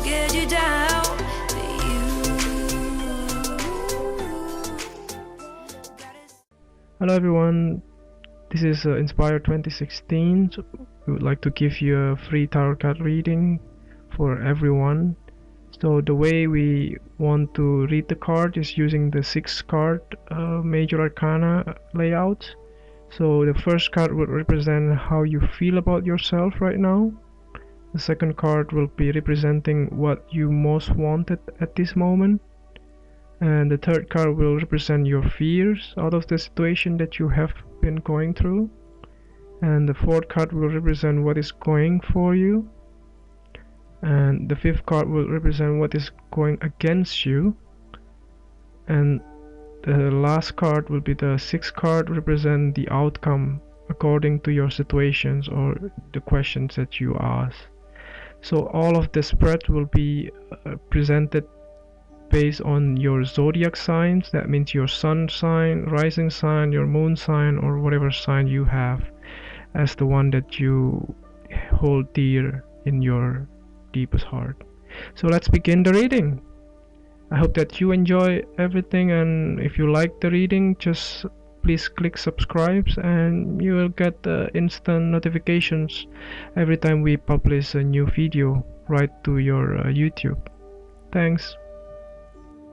get you down to you. Hello everyone, this is Inspire 2016. So we would like to give you a free tarot card reading for everyone. So the way we want to read the card is using the 6 card major arcana layout. So the first card will represent how you feel about yourself right now. The second card will be representing what you most wanted at this moment. And the third card will represent your fears out of the situation that you have been going through. And the fourth card will represent what is going for you. And the fifth card will represent what is going against you. And the last card will be the sixth card, represent the outcome according to your situations or the questions that you ask. So all of the spread will be presented based on your zodiac signs. That means your sun sign, rising sign, your moon sign, or whatever sign you have as the one that you hold dear in your deepest heart. So let's begin the reading. I hope that you enjoy everything, and if you like the reading, just please click subscribe and you will get instant notifications every time we publish a new video right to your YouTube. Thanks.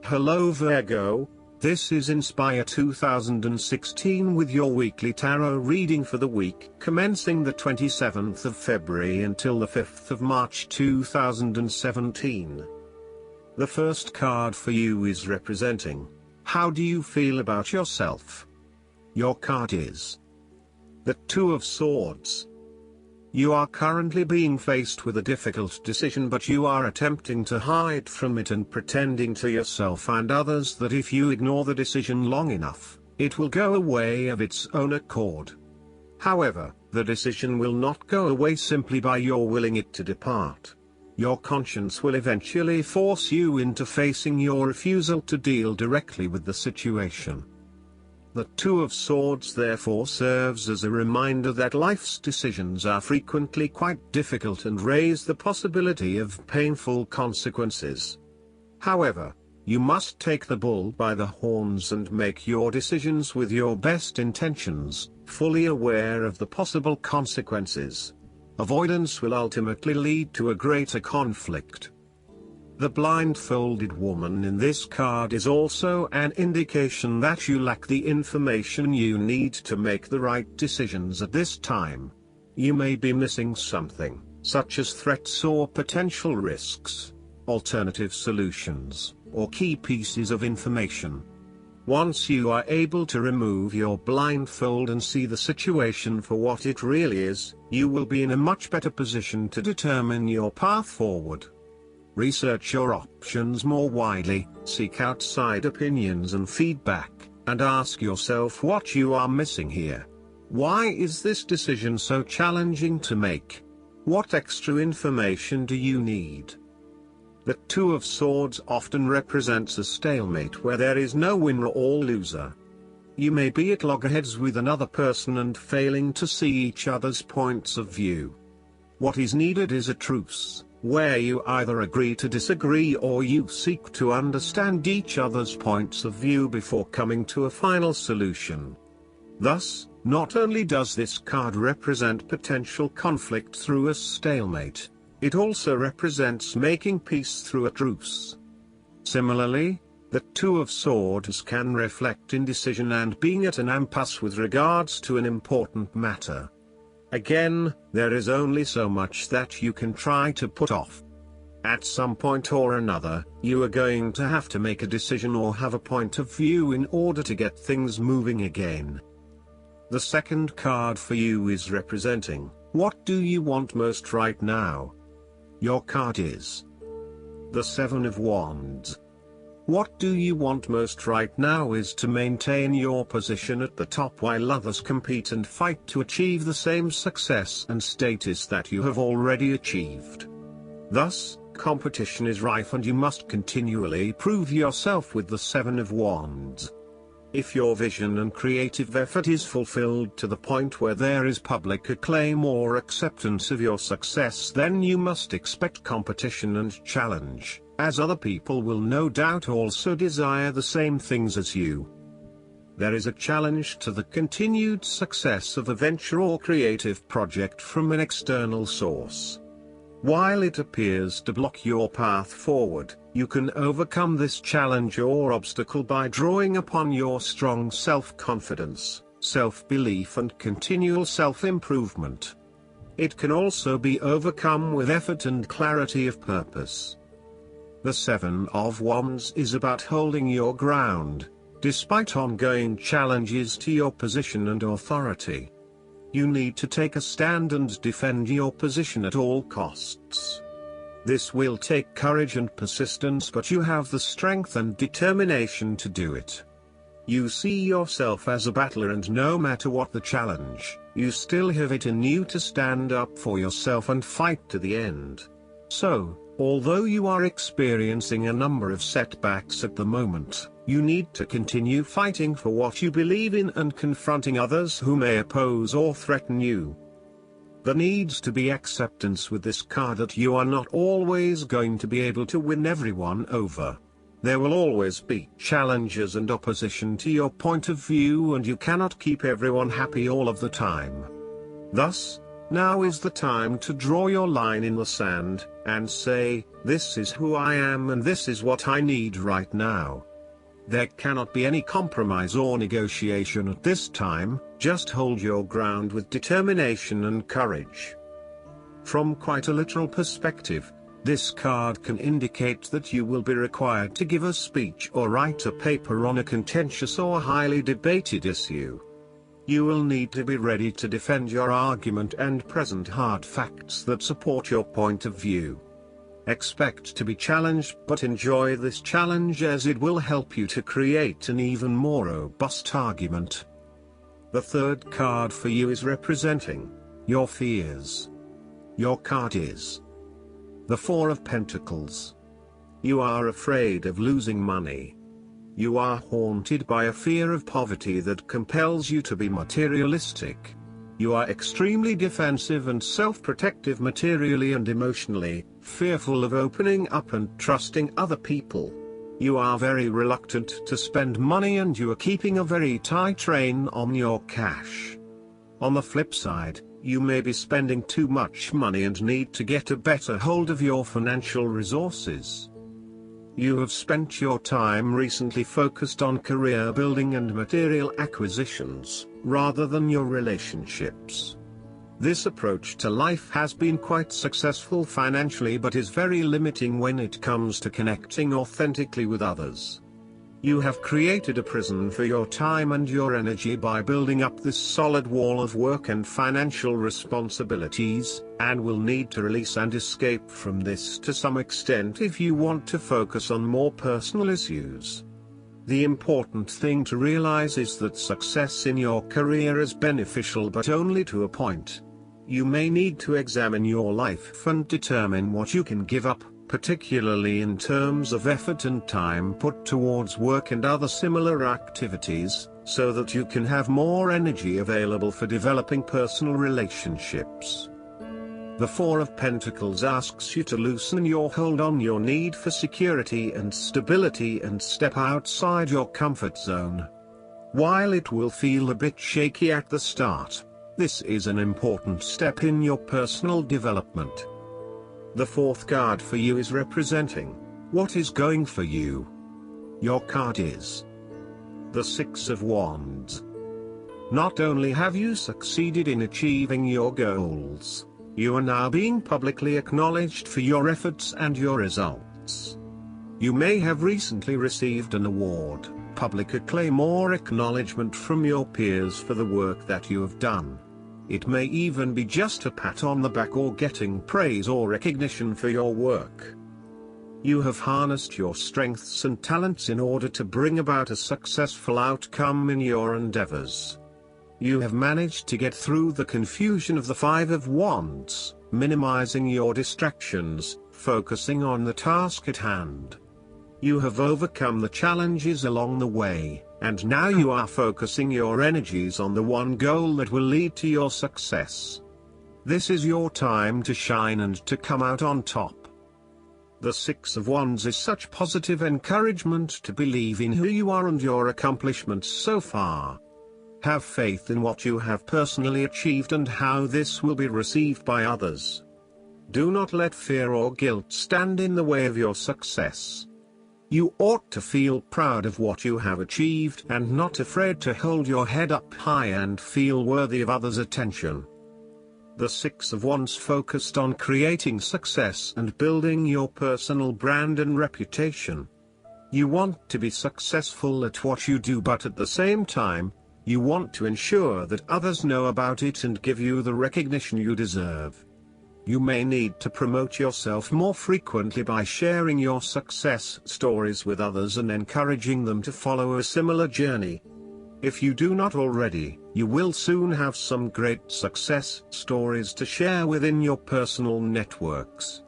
Hello Virgo, this is Inspire 2016 with your weekly tarot reading for the week commencing the 27th of February until the 5th of March 2017. The first card for you is representing, how do you feel about yourself? Your card is the Two of Swords. You are currently being faced with a difficult decision, but you are attempting to hide from it and pretending to yourself and others that if you ignore the decision long enough, it will go away of its own accord. However, the decision will not go away simply by your willing it to depart. Your conscience will eventually force you into facing your refusal to deal directly with the situation. The Two of Swords therefore serves as a reminder that life's decisions are frequently quite difficult and raise the possibility of painful consequences. However, you must take the bull by the horns and make your decisions with your best intentions, fully aware of the possible consequences. Avoidance will ultimately lead to a greater conflict. The blindfolded woman in this card is also an indication that you lack the information you need to make the right decisions at this time. You may be missing something, such as threats or potential risks, alternative solutions, or key pieces of information. Once you are able to remove your blindfold and see the situation for what it really is, you will be in a much better position to determine your path forward. Research your options more widely, seek outside opinions and feedback, and ask yourself what you are missing here. Why is this decision so challenging to make? What extra information do you need? The Two of Swords often represents a stalemate where there is no winner or loser. You may be at loggerheads with another person and failing to see each other's points of view. What is needed is a truce, where you either agree to disagree or you seek to understand each other's points of view before coming to a final solution. Thus, not only does this card represent potential conflict through a stalemate, it also represents making peace through a truce. Similarly, the Two of Swords can reflect indecision and being at an impasse with regards to an important matter. Again, there is only so much that you can try to put off. At some point or another, you are going to have to make a decision or have a point of view in order to get things moving again. The second card for you is representing, what do you want most right now? Your card is the Seven of Wands. What do you want most right now is to maintain your position at the top while others compete and fight to achieve the same success and status that you have already achieved. Thus, competition is rife and you must continually prove yourself with the Seven of Wands. If your vision and creative effort is fulfilled to the point where there is public acclaim or acceptance of your success, then you must expect competition and challenge, as other people will no doubt also desire the same things as you. There is a challenge to the continued success of a venture or creative project from an external source. While it appears to block your path forward, you can overcome this challenge or obstacle by drawing upon your strong self-confidence, self-belief and continual self-improvement. It can also be overcome with effort and clarity of purpose. The Seven of Wands is about holding your ground, despite ongoing challenges to your position and authority. You need to take a stand and defend your position at all costs. This will take courage and persistence, but you have the strength and determination to do it. You see yourself as a battler, and no matter what the challenge, you still have it in you to stand up for yourself and fight to the end. So, although you are experiencing a number of setbacks at the moment, you need to continue fighting for what you believe in and confronting others who may oppose or threaten you. There needs to be acceptance with this card that you are not always going to be able to win everyone over. There will always be challenges and opposition to your point of view, and you cannot keep everyone happy all of the time. Thus, now is the time to draw your line in the sand, and say, "This is who I am and this is what I need right now." There cannot be any compromise or negotiation at this time, just hold your ground with determination and courage. From quite a literal perspective, this card can indicate that you will be required to give a speech or write a paper on a contentious or highly debated issue. You will need to be ready to defend your argument and present hard facts that support your point of view. Expect to be challenged, but enjoy this challenge as it will help you to create an even more robust argument. The third card for you is representing your fears. Your card is the Four of Pentacles. You are afraid of losing money. You are haunted by a fear of poverty that compels you to be materialistic. You are extremely defensive and self-protective materially and emotionally, fearful of opening up and trusting other people. You are very reluctant to spend money and you are keeping a very tight rein on your cash. On the flip side, you may be spending too much money and need to get a better hold of your financial resources. You have spent your time recently focused on career building and material acquisitions, rather than your relationships. This approach to life has been quite successful financially, but is very limiting when it comes to connecting authentically with others. You have created a prison for your time and your energy by building up this solid wall of work and financial responsibilities, and will need to release and escape from this to some extent if you want to focus on more personal issues. The important thing to realize is that success in your career is beneficial, but only to a point. You may need to examine your life and determine what you can give up, particularly in terms of effort and time put towards work and other similar activities, so that you can have more energy available for developing personal relationships. The Four of Pentacles asks you to loosen your hold on your need for security and stability and step outside your comfort zone. While it will feel a bit shaky at the start, this is an important step in your personal development. The fourth card for you is representing what is going for you. Your card is the Six of Wands. Not only have you succeeded in achieving your goals, you are now being publicly acknowledged for your efforts and your results. You may have recently received an award, public acclaim or acknowledgement from your peers for the work that you have done. It may even be just a pat on the back or getting praise or recognition for your work. You have harnessed your strengths and talents in order to bring about a successful outcome in your endeavors. You have managed to get through the confusion of the Five of Wands, minimizing your distractions, focusing on the task at hand. You have overcome the challenges along the way, and now you are focusing your energies on the one goal that will lead to your success. This is your time to shine and to come out on top. The Six of Wands is such positive encouragement to believe in who you are and your accomplishments so far. Have faith in what you have personally achieved and how this will be received by others. Do not let fear or guilt stand in the way of your success. You ought to feel proud of what you have achieved and not afraid to hold your head up high and feel worthy of others' attention. The Six of Wands focused on creating success and building your personal brand and reputation. You want to be successful at what you do, but at the same time, you want to ensure that others know about it and give you the recognition you deserve. You may need to promote yourself more frequently by sharing your success stories with others and encouraging them to follow a similar journey. If you do not already, you will soon have some great success stories to share within your personal networks.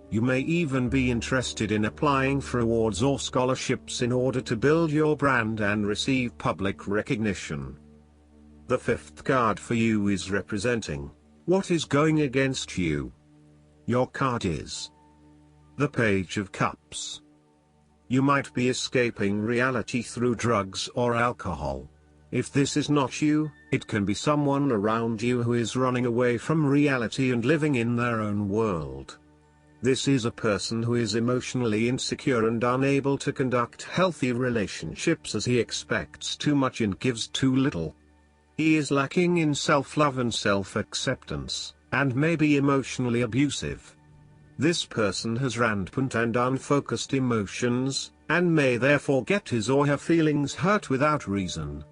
You may even be interested in applying for awards or scholarships in order to build your brand and receive public recognition. The fifth card for you is representing what is going against you. Your card is the Page of Cups. You might be escaping reality through drugs or alcohol. If this is not you, it can be someone around you who is running away from reality and living in their own world. This is a person who is emotionally insecure and unable to conduct healthy relationships as he expects too much and gives too little. He is lacking in self-love and self-acceptance, and may be emotionally abusive. This person has rampant and unfocused emotions, and may therefore get his or her feelings hurt without reason.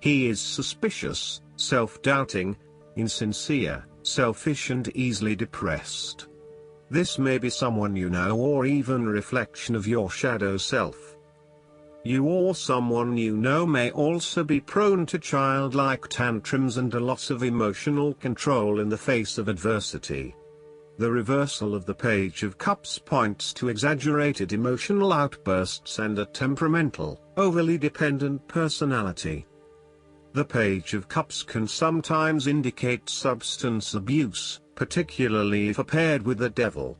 He is suspicious, self-doubting, insincere, selfish and easily depressed. This may be someone you know or even a reflection of your shadow self. You or someone you know may also be prone to childlike tantrums and a loss of emotional control in the face of adversity. The reversal of the Page of Cups points to exaggerated emotional outbursts and a temperamental, overly dependent personality. The Page of Cups can sometimes indicate substance abuse, particularly if paired with the devil.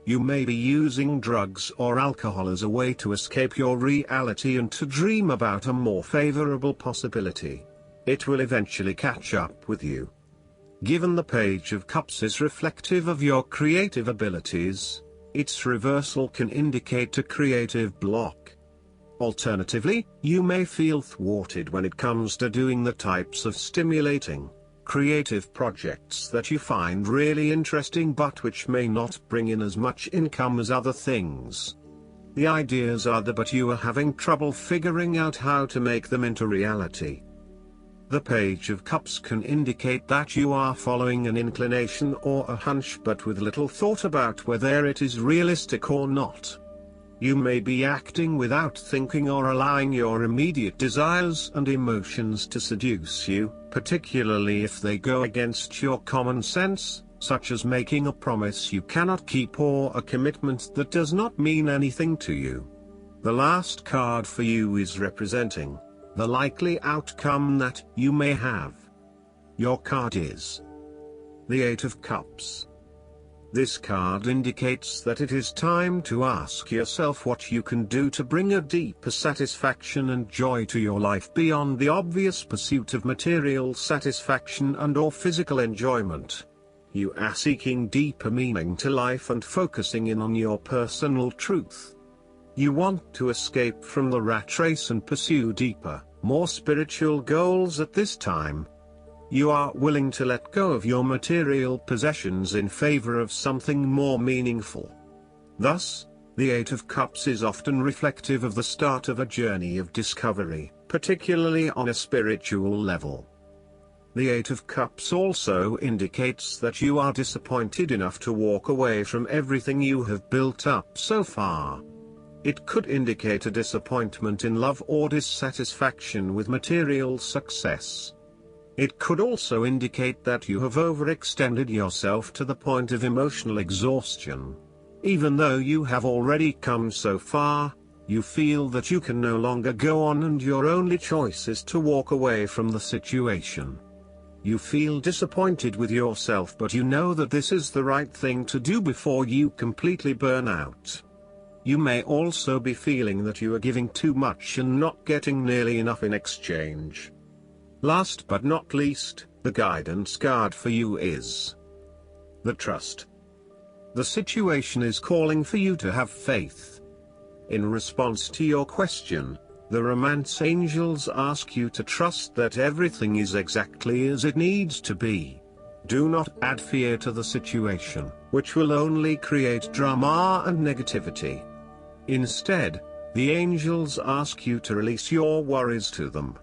You may be using drugs or alcohol as a way to escape your reality and to dream about a more favorable possibility. It will eventually catch up with you. Given the Page of Cups is reflective of your creative abilities, its reversal can indicate a creative block. Alternatively, you may feel thwarted when it comes to doing the types of stimulating, creative projects that you find really interesting but which may not bring in as much income as other things. The ideas are there, but you are having trouble figuring out how to make them into reality. The Page of Cups can indicate that you are following an inclination or a hunch but with little thought about whether it is realistic or not. You may be acting without thinking or allowing your immediate desires and emotions to seduce you, particularly if they go against your common sense, such as making a promise you cannot keep or a commitment that does not mean anything to you. The last card for you is representing the likely outcome that you may have. Your card is the Eight of Cups. This card indicates that it is time to ask yourself what you can do to bring a deeper satisfaction and joy to your life beyond the obvious pursuit of material satisfaction and/or physical enjoyment. You are seeking deeper meaning to life and focusing in on your personal truth. You want to escape from the rat race and pursue deeper, more spiritual goals at this time. You are willing to let go of your material possessions in favor of something more meaningful. Thus, the Eight of Cups is often reflective of the start of a journey of discovery, particularly on a spiritual level. The Eight of Cups also indicates that you are disappointed enough to walk away from everything you have built up so far. It could indicate a disappointment in love or dissatisfaction with material success. It could also indicate that you have overextended yourself to the point of emotional exhaustion. Even though you have already come so far, You feel that you can no longer go on and your only choice is to walk away from the situation. You feel disappointed with yourself, but you know that this is the right thing to do before you completely burn out. You may also be feeling that you are giving too much and not getting nearly enough in exchange. Last but not least, the guidance card for you is the Trust. The situation is calling for you to have faith. In response to your question, the Romance Angels ask you to trust that everything is exactly as it needs to be. Do not add fear to the situation, which will only create drama and negativity. Instead, the angels ask you to release your worries to them.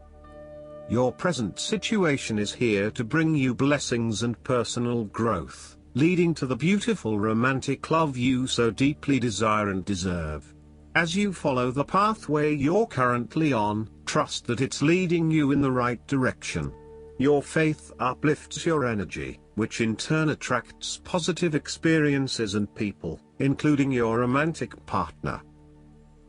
Your present situation is here to bring you blessings and personal growth, leading to the beautiful romantic love you so deeply desire and deserve. As you follow the pathway you're currently on, trust that it's leading you in the right direction. Your faith uplifts your energy, which in turn attracts positive experiences and people, including your romantic partner.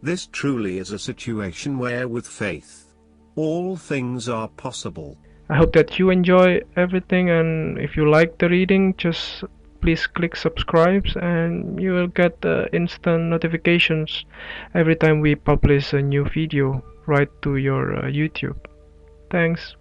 This truly is a situation where, with faith, all things are possible. I hope that you enjoy everything, and if you like the reading, just please click subscribe and you will get instant notifications every time we publish a new video right to your YouTube. Thanks.